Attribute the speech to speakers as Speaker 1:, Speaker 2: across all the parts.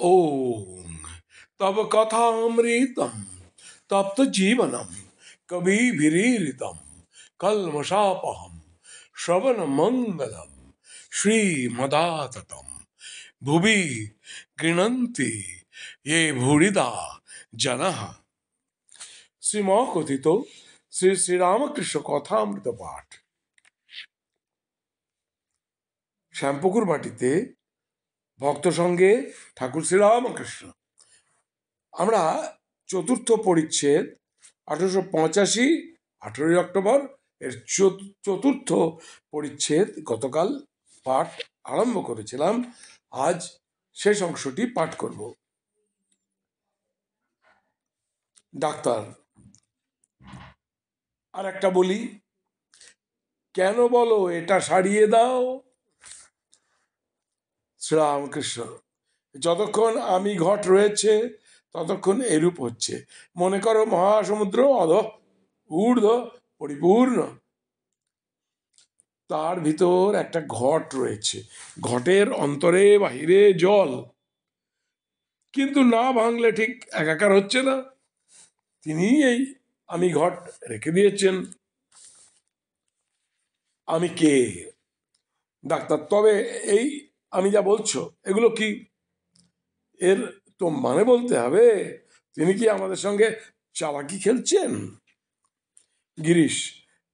Speaker 1: ओम तब कथामृतम तप्त जीवनम कविभिरीरितम कल्मषापहम श्रवण मंगलम श्रीमदाततम भुवि गृह्णन्ति ये भूरिदा जनः। শ্রীম কথিত শ্রী শ্রীরামকৃষ্ণ কথামৃত পাঠ। শ্যামপুকুর বাটিতে ভক্ত সঙ্গে ঠাকুর শ্রীরামকৃষ্ণ। আমরা চতুর্থ পরিচ্ছেদ 1885 18 অক্টোবর এর চতুর্থ পরিচ্ছেদ গতকাল পাঠ আরম্ভ করেছিলাম। আজ শেষ অংশটি পাঠ করব। ডাক্তার, আর একটা বলি, কেন বলো এটা সারিয়ে দাও। শ্রীরামকৃষ্ণ, যতক্ষণ আমি ঘট রয়েছে ততক্ষণ এরূপ হচ্ছে। মনে করো মহাসমুদ্র অধ ঊর্ধ্ব পরিপূর্ণ, তার ভিতর একটা ঘট রয়েছে, ঘটের অন্তরে বাহিরে জল, কিন্তু না ভাঙলে ঠিক একাকার হচ্ছে না। তিনি এই আমি ঘট রেখে দিয়েছেন। আমি কে? ডাক্তার, তবে এই আমি যা বলছো এগুলো কি? এর তো মানে বলতে হবে। তিনি কি আমাদের সঙ্গে চালাকি খেলছেন? গিরিশ,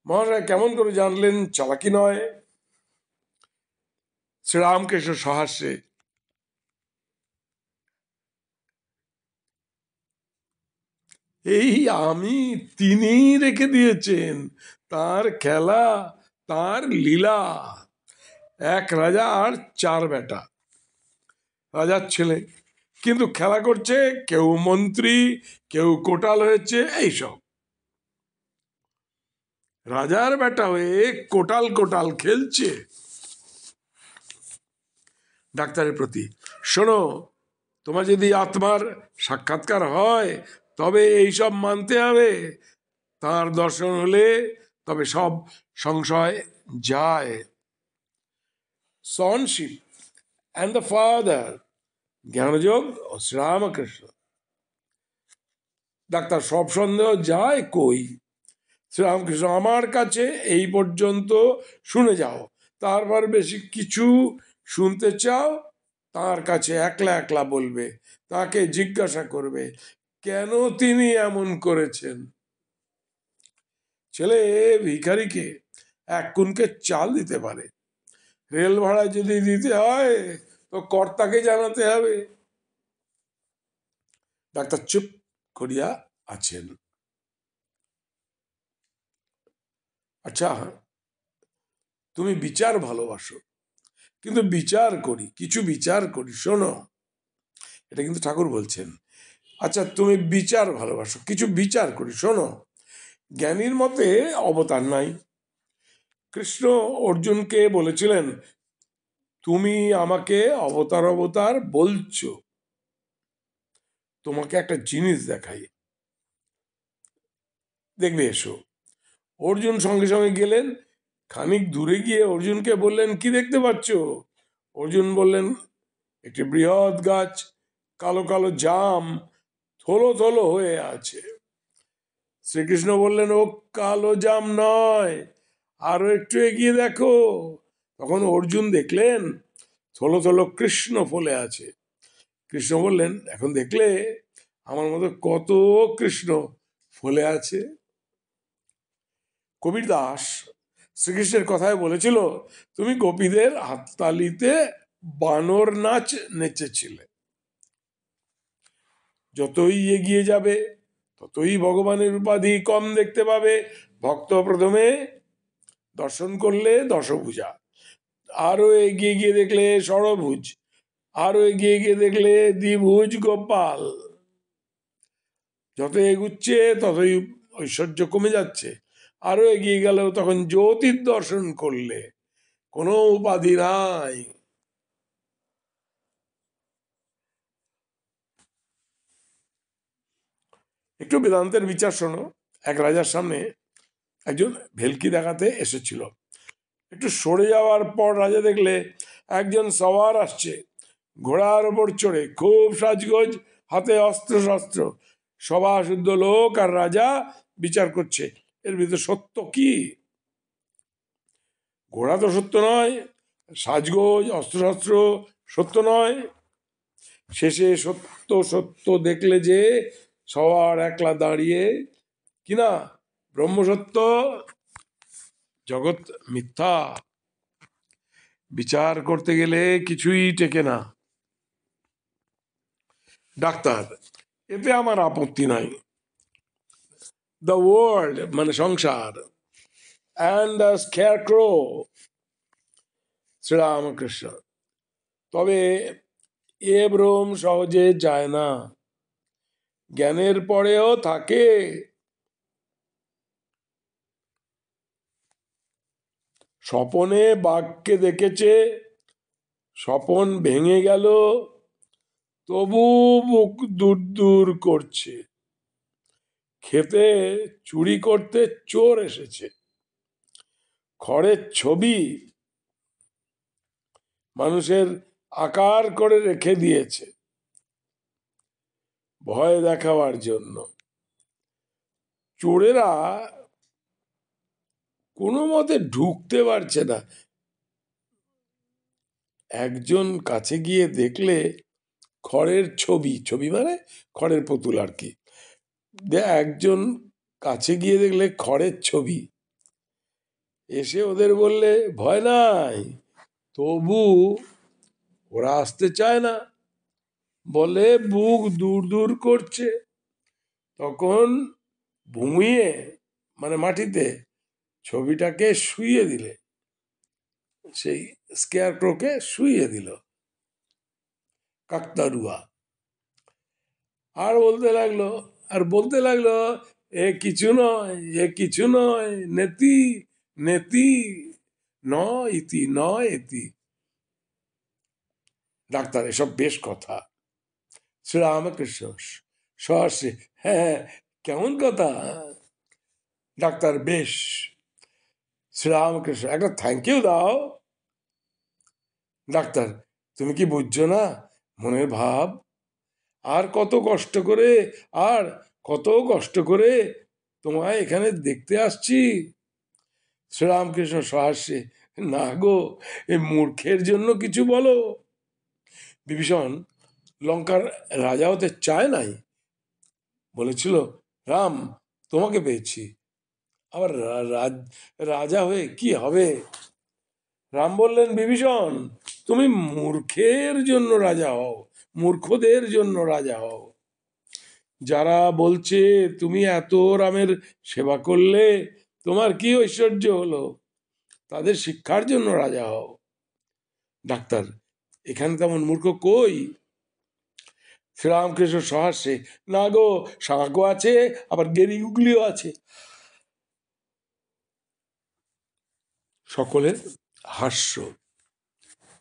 Speaker 1: মহাশয় কেমন করে জানলেন চালাকি নয়? শ্রীরামকৃষ্ণ সহাস্যে, এই আমি তিনি রেখে দিয়েছেন, তার খেলা, তার লীলা। এক রাজা আর 4 বেটা, রাজার ছেলে, কিন্তু খেলা করছে, কেউ মন্ত্রী, কেউ কোটাল হয়েছে, এইসব। রাজার বেটা হয়ে কোটাল কোটাল খেলছে। ডাক্তারের প্রতি, শোনো, তোমার যদি আত্মার সাক্ষাৎকার হয় তবে এইসব মানতে হবে। তার দর্শন হলে তবে সব সংশয় যায়। Sonship and the father, Jnanayoga ও শ্রীরামকৃষ্ণ। ডাক্তার, সব সন্দেহ যায় কই? শ্রীরামকৃষ্ণ, আমার কাছে এই পর্যন্ত শুনে যাও, তারপর বেশি কিছু শুনতে চাও তার কাছে একলা একলা বলবে, তাকে জিজ্ঞাসা করবে কেন তিনি এমন করেছেন। ছেলে ভিখারিকে 1 কুনকে চাল দিতে পারে, রেল ভাড়া যদি দিতে হয় তো কর্তাকে জানাতে হবে। ডাক্তার চুপ করিয়া আছেন। আচ্ছা, তুমি বিচার ভালোবাসো, কিন্তু বিচার করি, কিছু বিচার করি, শোনো। এটা কিন্তু ঠাকুর বলছেন। আচ্ছা, তুমি বিচার ভালোবাসো, কিছু বিচার করি, শোনো। জ্ঞানীর মতে অবতার নাই। কৃষ্ণ অর্জুনকে বলেছিলেন, তুমি আমাকে অবতার অবতার বলছো, তোমাকে একটা জিনিস দেখাই, দেখবে এসো। অর্জুন সঙ্গে সঙ্গে গেলেন। খানিক দূরে গিয়ে অর্জুনকে বললেন, কি দেখতে পাচ্ছ? অর্জুন বললেন, একটি বৃহৎ গাছ, কালো কালো জাম থলো থলো হয়ে আছে। শ্রীকৃষ্ণ বললেন, ও কালো জাম নয়, আরো একটু এগিয়ে দেখো। তখন অর্জুন দেখলেন থলো থলো কৃষ্ণ ফলে আছে। কৃষ্ণ বললেন, এখন দেখলে আমার মতো কত কৃষ্ণ ফলে আছে। কবির দাস শ্রীকৃষ্ণের কথায় বলেছিল, তুমি গোপীদের হাততালিতে বানর নাচ নেচেছিলে। যতই এগিয়ে যাবে ততই ভগবানের উপাধি কম দেখতে পাবে। ভক্ত প্রথমে দর্শন করলে দশভুজা, আরো এগিয়ে গিয়ে দেখলে ষড়ভুজ, আরো এগিয়ে গিয়ে দেখলে দ্বিভুজ গোপাল। যত এগুচ্ছে ততই ঐশ্বর্য কমে যাচ্ছে। আরো এগিয়ে গেলেও তখন জ্যোতির দর্শন করলে কোনো উপাধি নাই। একটু বেদান্তের বিচার শোনো। এক রাজার সামনে একজন ভেলকি দেখাতে এসেছিল। একটু সরে যাওয়ার পর রাজা দেখলে একজন সওয়ার আসছে, ঘোড়ার ওপর চড়ে, খুব সাজগোজ, হাতে অস্ত্র শস্ত্র, সভা শুদ্ধ লোক আর রাজা বিচার করছে এর ভিতরে সত্য কি। ঘোড়া তো সত্য নয়, সাজগোজ অস্ত্রশস্ত্র সত্য নয়। শেষে সত্য সত্য দেখলে যে সবার একলা দাঁড়িয়ে কিনা ব্রহ্মসত্য, জগৎ মিথ্যা। বিচার করতে গেলে কিছুই টেকে না। ডাক্তার, এতে আমার আপত্তি নাই। দ্য ওয়ার্ল্ড মানে সংসার, অ্যান্ড দ্য স্কেয়ারক্রো, শ্রীরামকৃষ্ণ। তবে এ ভ্রম সহজে যায় না, জ্ঞানের পরেও থাকে। স্বপনে বাঘকে দেখেছে, স্বপন ভেঙে গেল, তবু বুক দূর দূর করছে। খেতে চুরি করতে চোর এসেছে, খড়ের ছবি মানুষের আকার করে রেখে দিয়েছে ভয় দেখাবার জন্য। চোরেরা কোনো মতে ঢুকতে পারছে না। একজন কাছে গিয়ে দেখলে খড়ের ছবি, ছবি মানে খড়ের পুতুল আর কি, একজন কাছে গিয়ে দেখলে খড়ের ছবি, এসে ওদের বললে ভয় নাই, তবু ওরা আসতে চায় না, বলে বুক দূর দূর করছে। তখন ভূমিয়ে মানে মাটিতে ছবিটাকে শুইয়ে দিলে, সেই স্কেয়ারক্রোকে শুইয়ে দিল কাকতারুয়া। আর বলতে লাগলো এ কিছু নয়, এ কিছু নয়, নেতি নেতি ন ইতি, ন ইতি। ডাক্তার, এসব বেশ কথা। শ্রীরামকৃষ্ণ সহর্ষে, হ্যাঁ কেমন কথা। ডাক্তার, বেশ। শ্রীরামকৃষ্ণ, একটা থ্যাংক ইউ দাও। ডাক্তার, তুমি কি বুঝছো না মনের ভাব? আর কত কষ্ট করে, আর কত কষ্ট করে তোমায় এখানে দেখতে আসছি। শ্রীরামকৃষ্ণ সহাস্যে, না গো, এই মূর্খের জন্য কিছু বলো। বিভীষণ লঙ্কার রাজা হতে চায় নাই, বলেছিল রাম তোমাকে পেয়েছি, আবার রাজা হয়ে কি হবে। রাম বললেন, বিভীষণ তুমি মূর্খের জন্য রাজা হও, মূর্খদের জন্য রাজা হও। যারা বলছে তুমি এত রামের সেবা করলে তোমার কি ঐশ্বর্য হলো, তাদের শিক্ষার জন্য রাজা হও। ডাক্তার, এখানে তেমন মূর্খ কই। শ্রীরামকৃষ্ণ সহাস্যে, না গো, সাঁকো আছে, আবার গেরি গুগলিও আছে। সকলের হাস্য।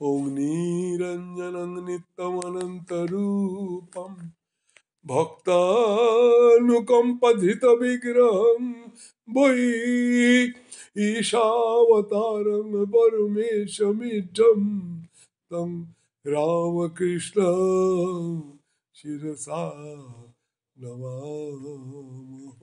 Speaker 1: অগ্নিরঞ্জনং নিত্যমনন্তরূপম ভক্তানুকম্পধিত বিগ্রহং বৈ ঈশাবতারং পরমেশমিঢ্ঢম তং রামকৃষ্ণ শিরসা নমামহ।